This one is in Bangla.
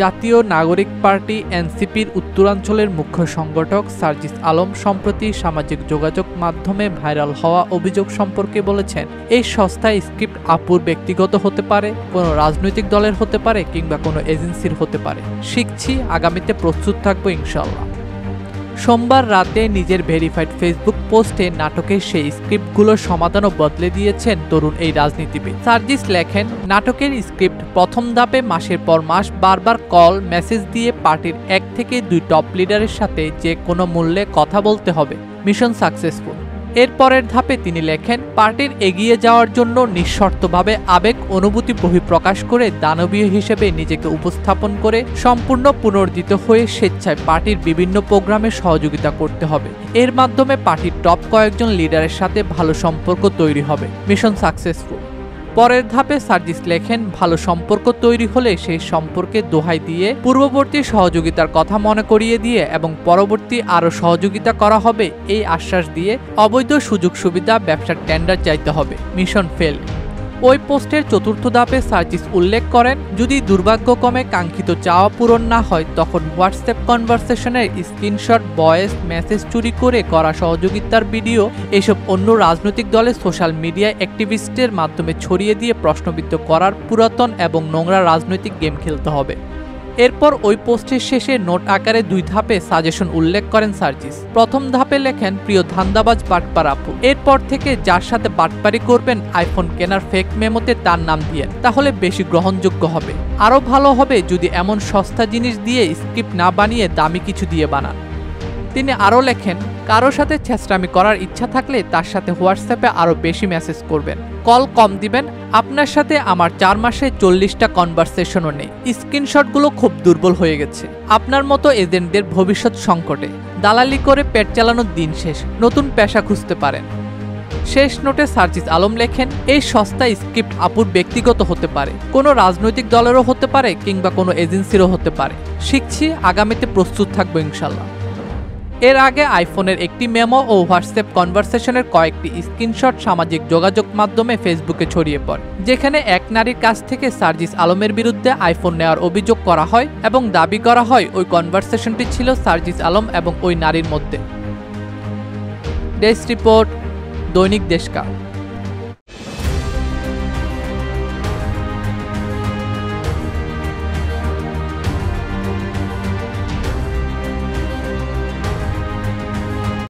জাতীয় নাগরিক পার্টি এনসিপির উত্তরাঞ্চলের মুখ্য সংগঠক সার্জিস আলম সম্প্রতি সামাজিক যোগাযোগ মাধ্যমে ভাইরাল হওয়া অভিযোগ সম্পর্কে বলেছেন, এই সংস্থায় স্ক্রিপ্ট আপুর ব্যক্তিগত হতে পারে, কোনো রাজনৈতিক দলের হতে পারে কিংবা কোনো এজেন্সির হতে পারে। শিখছি, আগামীতে প্রস্তুত থাকবো ইনশাল্লাহ। সোমবার রাতে নিজের ভেরিফাইড ফেসবুক পোস্টে নাটকের সেই স্ক্রিপ্টগুলোর সমাধানও বদলে দিয়েছেন তরুণ এই রাজনীতিবিদ। সার্জিস লেখেন, নাটকের স্ক্রিপ্ট প্রথম ধাপে মাসের পর মাস বারবার কল মেসেজ দিয়ে পার্টির 1 থেকে 2 টপ লিডারের সাথে যে কোনো মূল্যে কথা বলতে হবে। Mission successful. এর পরের ধাপে তিনি লেখেন, পার্টির এগিয়ে যাওয়ার জন্য নিঃশর্তভাবে আবেগ অনুভূতি বহিঃপ্রকাশ করে দানবীয় হিসেবে নিজেকে উপস্থাপন করে সম্পূর্ণ পুনর্জিত হয়ে স্বেচ্ছায় পার্টির বিভিন্ন প্রোগ্রামে সহযোগিতা করতে হবে। এর মাধ্যমে পার্টির টপ কয়েকজন লিডারের সাথে ভালো সম্পর্ক তৈরি হবে। Mission successful. পরের ধাপে সার্জিস লেখেন, ভালো সম্পর্ক তৈরি হলে সেই সম্পর্কে দোহাই দিয়ে পূর্ববর্তী সহযোগিতার কথা মনে করিয়ে দিয়ে এবং পরবর্তী আরও সহযোগিতা করা হবে এই আশ্বাস দিয়ে অবৈধ সুযোগ সুবিধা ব্যবসার টেন্ডার চাইতে হবে। Mission fail. ওই পোস্টের চতুর্থ ধাপে সার্জিস উল্লেখ করেন, যদি দুর্ভাগ্যক্রমে কাঙ্ক্ষিত চাওয়া পূরণ না হয় তখন হোয়াটসঅ্যাপ কনভারসেশনের স্ক্রিনশট, ভয়েস মেসেজ চুরি করে করা সহযোগিতার ভিডিও এসব অন্য রাজনৈতিক দলের সোশ্যাল মিডিয়া অ্যাক্টিভিস্টের মাধ্যমে ছড়িয়ে দিয়ে প্রশ্নবিদ্ধ করার পুরাতন এবং নোংরা রাজনৈতিক গেম খেলতে হবে। এরপর ওই পোস্টের শেষে নোট আকারে 2 ধাপে সাজেশন উল্লেখ করেন সার্জিস। প্রথম ধাপে লেখেন, প্রিয় ধান্দাবাজ বাটপার আপু, এরপর থেকে যার সাথে বাটপারি করবেন আইফোন কেনার ফেক মেমোতে তার নাম দিয়ে, তাহলে বেশি গ্রহণযোগ্য হবে। আরও ভালো হবে যদি এমন সস্তা জিনিস দিয়ে স্ক্রিপ্ট না বানিয়ে দামি কিছু দিয়ে বানান। তিনি আরও লেখেন, কারো সাথে ছেঁচড়ামি করার ইচ্ছা থাকলে তার সাথে হোয়াটসঅ্যাপে আরও বেশি মেসেজ করবেন, কল কম দিবেন। আপনার সাথে আমার 4 মাসে 40টা কনভারসেশনও নেই। স্ক্রিনশটগুলো খুব দুর্বল হয়ে গেছে। আপনার মতো এজেন্টদের ভবিষ্যৎ সংকটে। দালালি করে পেট চালানোর দিন শেষ, নতুন পেশা খুঁজতে পারেন। শেষ নোটে সার্জিস আলম লেখেন, এই সস্তা স্ক্রিপ্ট আপুর ব্যক্তিগত হতে পারে, কোনো রাজনৈতিক দলেরও হতে পারে কিংবা কোনো এজেন্সিরও হতে পারে। শিখছি, আগামীতে প্রস্তুত থাকবো ইনশাল্লাহ। এর আগে আইফোনের একটি মেমো ও হোয়াটসঅ্যাপ কনভারসেশনের কয়েকটি স্ক্রিনশট সামাজিক যোগাযোগ মাধ্যমে ফেসবুকে ছড়িয়ে পড়ে, যেখানে এক নারীর কাছ থেকে সার্জিস আলমের বিরুদ্ধে আইফোন নেওয়ার অভিযোগ করা হয় এবং দাবি করা হয় ওই কনভারসেশনটি ছিল সার্জিস আলম এবং ওই নারীর মধ্যে। ডেস্ক রিপোর্ট, দৈনিক দেশকা।